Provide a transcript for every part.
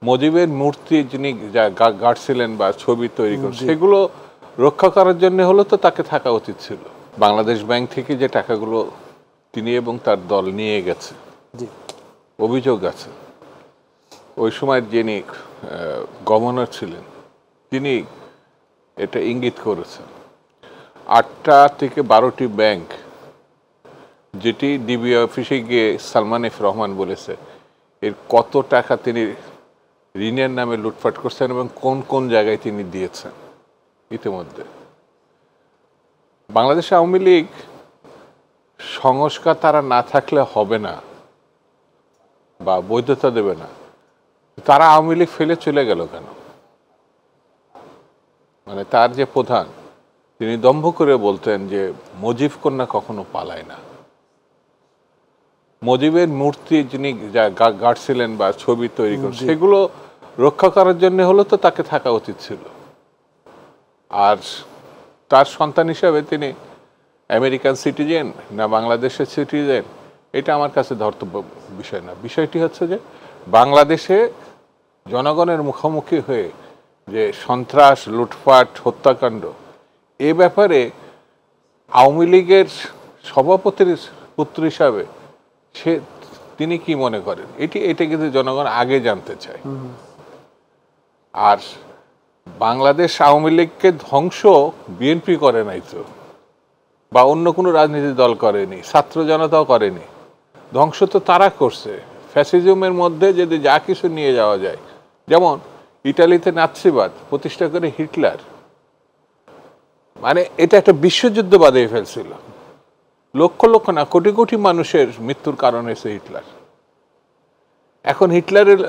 মুজিবের মূর্তি যিনি গাড়ছিলেন বা ছবি তৈরি করছেন সেগুলো রক্ষা করার জন্য হলো তো তাকে থাকা উচিত ছিল। বাংলাদেশ ব্যাংক থেকে যে টাকাগুলো তিনি এবং তার দল নিয়ে গেছে, অভিযোগ আছে ওই সময় যিনি গভর্নর ছিলেন তিনি এটা ইঙ্গিত করেছেন। 8টা থেকে 12টি ব্যাংক, যেটি ডিবি অফিসে গিয়ে সালমান এফ রহমান বলেছে এর কত টাকা তিনি ঋণের নামে লুটপাট করছেন এবং কোন কোন জায়গায় তিনি দিয়েছেন। ইতিমধ্যে বাংলাদেশ আওয়ামী লীগ সংস্কার তারা না থাকলে হবে না বা বৈধতা দেবে না, তারা আওয়ামী লীগ ফেলে চলে গেল কেন? মানে তার যে প্রধান তিনি দম্ভ করে বলতেন যে মুজিব কন্যা কখনো পালায় না। মুজিবের মূর্তি যিনি গাড়ছিলেন বা ছবি তৈরি করছেন সেগুলো রক্ষা করার জন্য হলো তো তাকে থাকা উচিত ছিল। আর তার সন্তান হিসাবে তিনি আমেরিকান সিটিজেন না বাংলাদেশের সিটিজেন এটা আমার কাছে ধর্তব্য বিষয় না। বিষয়টি হচ্ছে যে বাংলাদেশে জনগণের মুখোমুখি হয়ে যে সন্ত্রাস, লুটপাট, হত্যাকাণ্ড, এ ব্যাপারে আওয়ামী লীগের সভাপতির পুত্র হিসাবে তিনি কি মনে করেন এটা কিন্তু জনগণ আগে জানতে চায়। আর বাংলাদেশ আওয়ামী লীগকে ধ্বংস বিএনপি করে নাই তো, বা অন্য কোনো রাজনীতি দল করেনি, ছাত্র জনতাও করেনি। ধ্বংস তো তারা করছে। ফ্যাসিজমের মধ্যে যদি যা কিছু নিয়ে যাওয়া যায়, যেমন ইটালিতে নাৎসিবাদ প্রতিষ্ঠা করে হিটলার, মানে এটা একটা বিশ্বযুদ্ধ বাঁধিয়ে ফেলছিল। লক্ষ লক্ষ না কোটি কোটি মানুষের মৃত্যুর কারণ হয়েছে হিটলার। এখন হিটলারের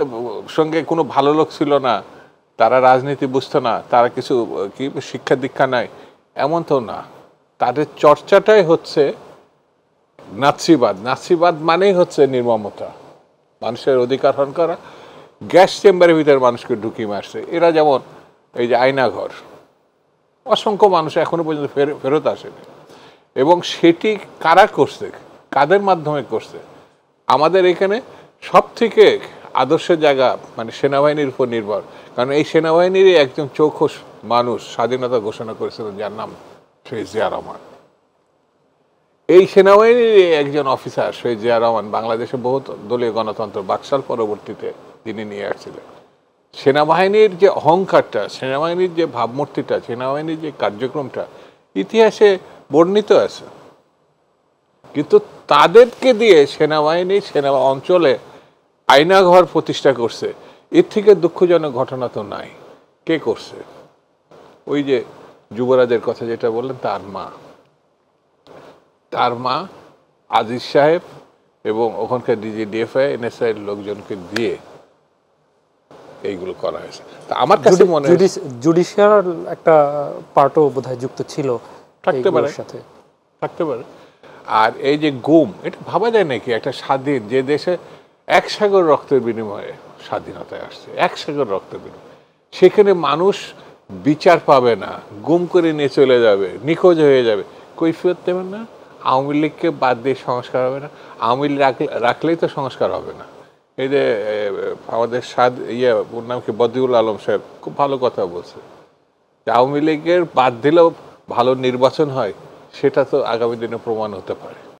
সঙ্গে কোনো ভালো লোক ছিল না, তারা রাজনীতি বুঝতো না, তারা কিছু কি শিক্ষা দীক্ষা নাই, এমন তো না। তাদের চর্চাটাই হচ্ছে নাৎসিবাদ। নাৎসিবাদ মানেই হচ্ছে নির্মমতা, মানুষের অধিকার হরণ করা। গ্যাস চেম্বারের ভিতরে মানুষকে ঢুকিয়ে মারছে এরা, যেমন এই যে আয়নাঘর, অসংখ্য মানুষ এখনো পর্যন্ত ফেরত আসেনি। এবং সেটি কারা করছে, কাদের মাধ্যমে করছে? আমাদের এখানে সব থেকে আদর্শ জায়গা মানে সেনাবাহিনীর উপর নির্ভর, কারণ এই সেনাবাহিনীরই একজন চৌখস মানুষ স্বাধীনতা ঘোষণা করেছিলেন যার নাম শহীদ জিয়া রহমান। এই সেনাবাহিনীর একজন অফিসার শহীদ জিয়া রহমান বাংলাদেশে বহু দলীয় গণতন্ত্র বাকশাল পরবর্তীতে তিনি নিয়ে আসছিলেন। সেনাবাহিনীর যে অহংকারটা, সেনাবাহিনীর যে ভাবমূর্তিটা, সেনাবাহিনীর যে কার্যক্রমটা ইতিহাসে বর্ণিত আছে। কিন্তু তাদেরকে দিয়ে সেনাবাহিনী সেনা অঞ্চলে আয়নাঘর প্রতিষ্ঠা করছে, এর থেকে দুঃখজনক ঘটনা তো নাই। কে করছে? ওই যে যুবরাজের কথা যেটা বললেন, তার মা আজিজ সাহেব এবং ওখানকার ডিজিডিএফআই এনএসআই এর লোকজনকে দিয়ে এইগুলো করা হয়েছে। তা আমার কাছে মনে হয় জুডিশিয়াল একটা পার্টও বোধহয় যুক্ত ছিল, থাকতে পারে। আর এই যে গুম, এটা ভাবা যায় নাকি একটা স্বাধীন যে দেশে 1 সাগর রক্তের বিনিময়ে স্বাধীনতায় আসছে, 1 সাগর রক্তের বিনিময়ে, সেখানে মানুষ বিচার পাবে না, গুম করে নিয়ে চলে যাবে, নিখোঁজ হয়ে যাবে, কৈফিয়ত দেবেন না? আওয়ামী লীগকে বাদ দিয়ে সংস্কার হবে না? আওয়ামী লীগ রাখলেই তো সংস্কার হবে না। এই যে আমাদের ওর নাম কি বদিউল আলম সাহেব খুব ভালো কথা বলছে যে আওয়ামী লীগের বাদ দিলেও ভালো নির্বাচন হয়, সেটা তো আগামী দিনে প্রমাণ হতে পারে।